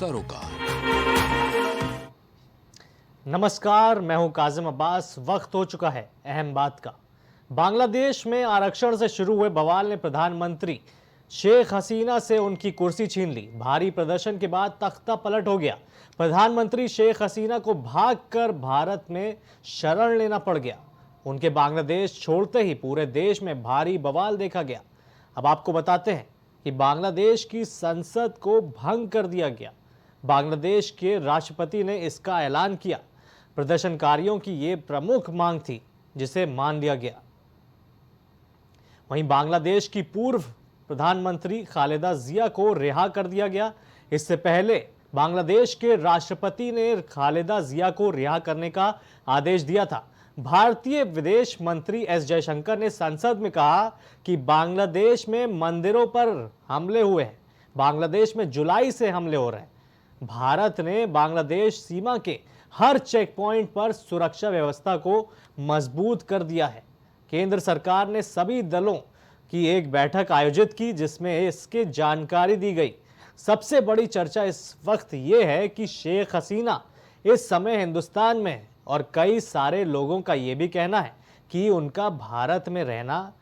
सरोकार। नमस्कार, मैं हूं काजिम अब्बास। वक्त हो चुका है अहम बात का। बांग्लादेश में आरक्षण से शुरू हुए बवाल ने प्रधानमंत्री शेख हसीना से उनकी कुर्सी छीन ली। भारी प्रदर्शन के बाद तख्ता पलट हो गया। प्रधानमंत्री शेख हसीना को भागकर भारत में शरण लेना पड़ गया। उनके बांग्लादेश छोड़ते ही पूरे देश में भारी बवाल देखा गया। अब आपको बताते हैं कि बांग्लादेश की संसद को भंग कर दिया गया। बांग्लादेश के राष्ट्रपति ने इसका ऐलान किया। प्रदर्शनकारियों की ये प्रमुख मांग थी, जिसे मान लिया गया। वहीं बांग्लादेश की पूर्व प्रधानमंत्री खालेदा जिया को रिहा कर दिया गया। इससे पहले बांग्लादेश के राष्ट्रपति ने खालेदा जिया को रिहा करने का आदेश दिया था। भारतीय विदेश मंत्री एस जयशंकर ने संसद में कहा कि बांग्लादेश में मंदिरों पर हमले हुए हैं। बांग्लादेश में जुलाई से हमले हो रहे हैं। भारत ने बांग्लादेश सीमा के हर चेक पॉइंट पर सुरक्षा व्यवस्था को मजबूत कर दिया है। केंद्र सरकार ने सभी दलों की एक बैठक आयोजित की, जिसमें इसकी जानकारी दी गई। सबसे बड़ी चर्चा इस वक्त यह है कि शेख हसीना इस समय हिंदुस्तान में है और कई सारे लोगों का यह भी कहना है कि उनका भारत में रहना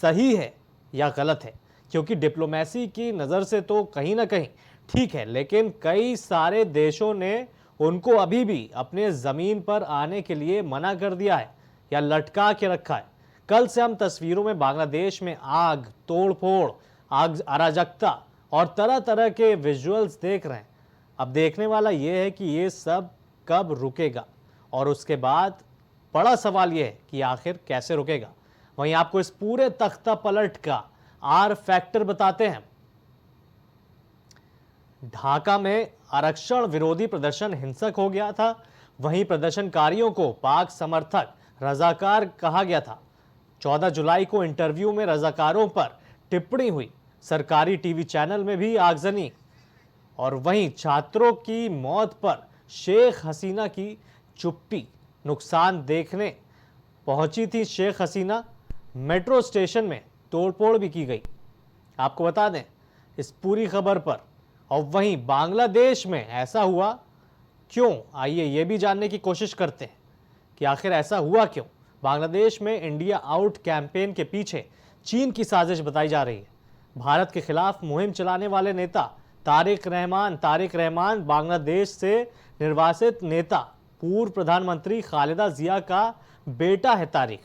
सही है या गलत है, क्योंकि डिप्लोमेसी की नज़र से तो कहीं ना कहीं ठीक है, लेकिन कई सारे देशों ने उनको अभी भी अपने ज़मीन पर आने के लिए मना कर दिया है या लटका के रखा है। कल से हम तस्वीरों में बांग्लादेश में आग, तोड़फोड़, आग, अराजकता और तरह तरह के विजुअल्स देख रहे हैं। अब देखने वाला यह है कि ये सब कब रुकेगा, और उसके बाद बड़ा सवाल यह है कि आखिर कैसे रुकेगा। वहीं आपको इस पूरे तख्ता पलट का आर फैक्टर बताते हैं। ढाका में आरक्षण विरोधी प्रदर्शन हिंसक हो गया था। वहीं प्रदर्शनकारियों को पाक समर्थक रजाकार कहा गया था। 14 जुलाई को इंटरव्यू में रजाकारों पर टिप्पणी हुई। सरकारी टीवी चैनल में भी आगजनी। और वहीं छात्रों की मौत पर शेख हसीना की चुप्पी। नुकसान देखने पहुंची थी शेख हसीना। मेट्रो स्टेशन में तोड़फोड़ भी की गई। आपको बता दें इस पूरी खबर पर। और वहीं बांग्लादेश में ऐसा हुआ क्यों, आइए ये भी जानने की कोशिश करते हैं कि आखिर ऐसा हुआ क्यों। बांग्लादेश में इंडिया आउट कैंपेन के पीछे चीन की साजिश बताई जा रही है। भारत के खिलाफ मुहिम चलाने वाले नेता तारिक रहमान बांग्लादेश से निर्वासित नेता पूर्व प्रधानमंत्री खालेदा जिया का बेटा है तारिक।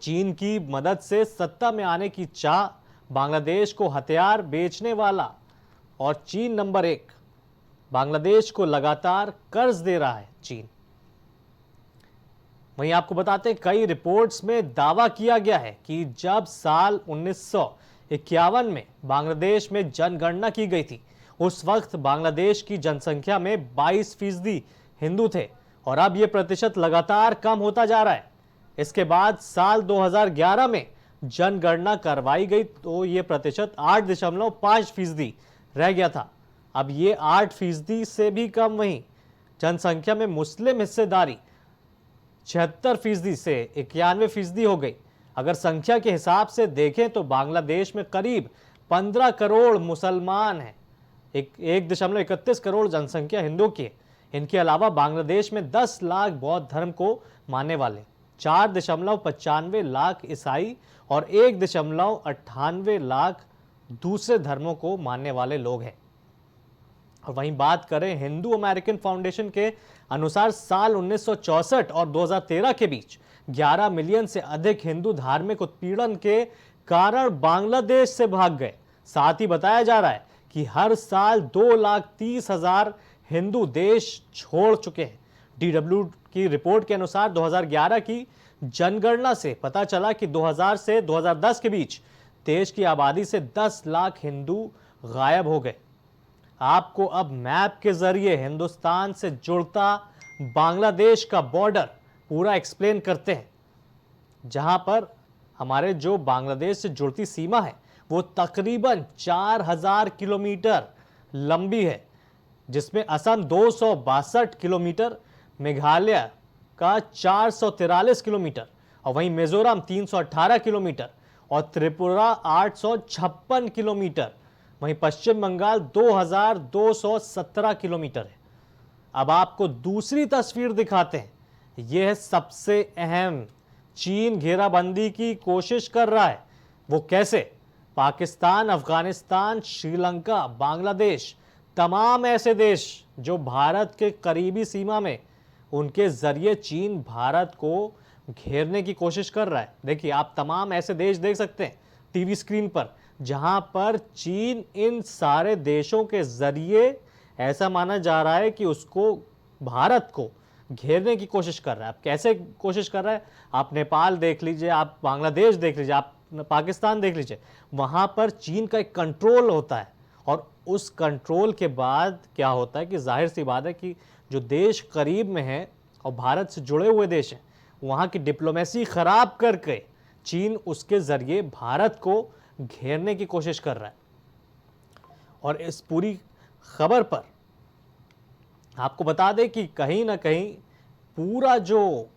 चीन की मदद से सत्ता में आने की चाह, बांग्लादेश को हथियार बेचने वाला और चीन नंबर 1। बांग्लादेश को लगातार कर्ज दे रहा है चीन। वहीं आपको बताते हैं कई रिपोर्ट्स में दावा किया गया है कि जब साल 1951 में बांग्लादेश में जनगणना की गई थी, उस वक्त बांग्लादेश की जनसंख्या में 22% हिंदू थे और अब यह प्रतिशत लगातार कम होता जा रहा है। इसके बाद साल 2011 में जनगणना करवाई गई तो यह प्रतिशत 8.5% रह गया था। अब ये 8% से भी कम। वहीं जनसंख्या में मुस्लिम हिस्सेदारी 76% से 91% हो गई। अगर संख्या के हिसाब से देखें तो बांग्लादेश में करीब 15 करोड़ मुसलमान हैं। 1.31 करोड़ जनसंख्या हिंदू की है। इनके अलावा बांग्लादेश में 10 लाख बौद्ध धर्म को मानने वाले, 4.95 लाख ईसाई और 1.98 लाख दूसरे धर्मों को मानने वाले लोग हैं। और वहीं बात करें हिंदू अमेरिकन फाउंडेशन के अनुसार साल 1964 और 2013 के बीच 11 मिलियन से अधिक हिंदू धार्मिक उत्पीड़न के कारण बांग्लादेश से भाग गए। साथ ही बताया जा रहा है कि हर साल 2,30,000 हिंदू देश छोड़ चुके हैं। DW की रिपोर्ट के अनुसार 2011 की जनगणना से पता चला कि 2000 से 2010 के बीच देश की आबादी से 10 लाख हिंदू गायब हो गए। आपको अब मैप के जरिए हिंदुस्तान से जुड़ता बांग्लादेश का बॉर्डर पूरा एक्सप्लेन करते हैं, जहां पर हमारे जो बांग्लादेश से जुड़ती सीमा है वो तकरीबन 4000 किलोमीटर लंबी है, जिसमें असम 262 किलोमीटर, मेघालय का 443 किलोमीटर और वहीं मिजोरम 318 किलोमीटर और त्रिपुरा 856 किलोमीटर वहीं पश्चिम बंगाल 2217 किलोमीटर है। अब आपको दूसरी तस्वीर दिखाते हैं। यह है सबसे अहम। चीन घेराबंदी की कोशिश कर रहा है। वो कैसे? पाकिस्तान, अफगानिस्तान, श्रीलंका, बांग्लादेश, तमाम ऐसे देश जो भारत के करीबी सीमा में, उनके जरिए चीन भारत को घेरने की कोशिश कर रहा है। देखिए, आप तमाम ऐसे देश देख सकते हैं टीवी स्क्रीन पर, जहां पर चीन इन सारे देशों के जरिए ऐसा माना जा रहा है कि उसको, भारत को घेरने की कोशिश कर रहा है। अब कैसे कोशिश कर रहा है? आप नेपाल देख लीजिए, आप बांग्लादेश देख लीजिए, आप पाकिस्तान देख लीजिए, वहां पर चीन का एक कंट्रोल होता है। और उस कंट्रोल के बाद क्या होता है कि जाहिर सी बात है कि जो देश करीब में है और भारत से जुड़े हुए देश हैं, वहां की डिप्लोमेसी खराब करके चीन उसके जरिए भारत को घेरने की कोशिश कर रहा है। और इस पूरी खबर पर आपको बता दें कि कहीं ना कहीं पूरा जो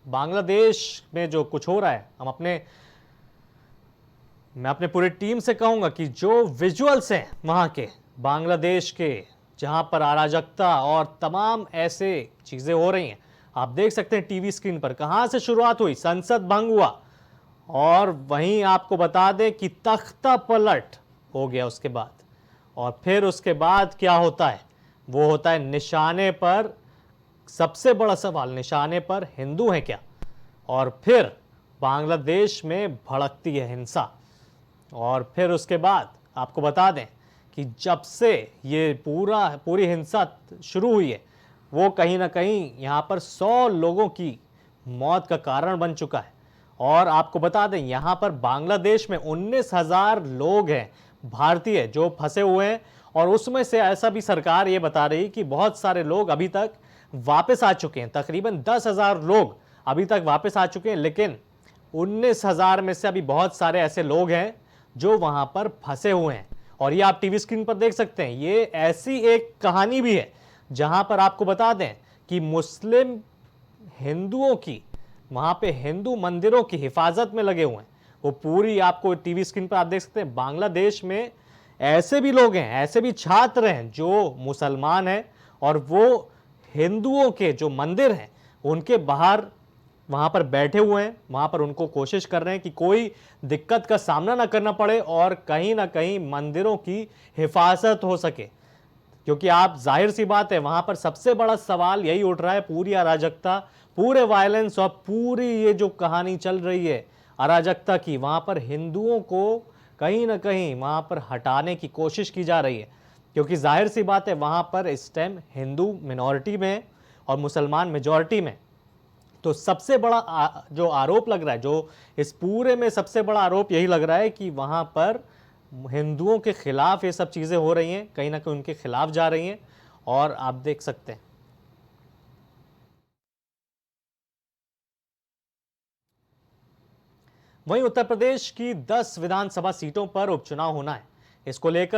बांग्लादेश में जो कुछ हो रहा है, मैं अपने पूरी टीम से कहूंगा कि जो विजुअल्स हैं वहां के बांग्लादेश के, जहां पर अराजकता और तमाम ऐसे चीजें हो रही हैं, आप देख सकते हैं टीवी स्क्रीन पर। कहां से शुरुआत हुई? संसद भंग हुआ, और वहीं आपको बता दें कि तख्ता पलट हो गया उसके बाद। और फिर उसके बाद क्या होता है? वो होता है निशाने पर, सबसे बड़ा सवाल, निशाने पर हिंदू हैं क्या? और फिर बांग्लादेश में भड़कती है हिंसा। और फिर उसके बाद आपको बता दें कि जब से ये पूरी हिंसा शुरू हुई है, वो कहीं ना कहीं यहाँ पर 100 लोगों की मौत का कारण बन चुका है। और आपको बता दें, यहाँ पर बांग्लादेश में 19,000 लोग हैं भारतीय जो फंसे हुए हैं। और उसमें से ऐसा भी सरकार ये बता रही कि बहुत सारे लोग अभी तक वापस आ चुके हैं। तकरीबन 10,000 लोग अभी तक वापस आ चुके हैं, लेकिन 19,000 में से अभी बहुत सारे ऐसे लोग हैं जो वहां पर फंसे हुए हैं। और ये आप टीवी स्क्रीन पर देख सकते हैं। ये ऐसी एक कहानी भी है जहां पर आपको बता दें कि मुस्लिम हिंदुओं की, वहां पे हिंदू मंदिरों की हिफाजत में लगे हुए हैं। वो पूरी आपको टीवी स्क्रीन पर आप देख सकते हैं। बांग्लादेश में ऐसे भी लोग हैं, ऐसे भी छात्र हैं जो मुसलमान हैं, और वो हिंदुओं के जो मंदिर हैं उनके बाहर वहां पर बैठे हुए हैं। वहां पर उनको कोशिश कर रहे हैं कि कोई दिक्कत का सामना ना करना पड़े और कहीं ना कहीं मंदिरों की हिफाजत हो सके। क्योंकि आप, जाहिर सी बात है, वहां पर सबसे बड़ा सवाल यही उठ रहा है, पूरी अराजकता, पूरे वायलेंस और पूरी ये जो कहानी चल रही है अराजकता की, वहां पर हिंदुओं को कहीं ना कहीं वहां पर हटाने की कोशिश की जा रही है। क्योंकि जाहिर सी बात है, वहां पर इस टाइम हिंदू मिनॉरिटी में है और मुसलमान मेजॉरिटी में। तो सबसे बड़ा जो आरोप लग रहा है, जो इस पूरे में सबसे बड़ा आरोप यही लग रहा है कि वहां पर हिंदुओं के खिलाफ ये सब चीजें हो रही हैं, कहीं ना कहीं उनके खिलाफ जा रही हैं। और आप देख सकते हैं वहीं उत्तर प्रदेश की 10 विधानसभा सीटों पर उपचुनाव होना है। इसको लेकर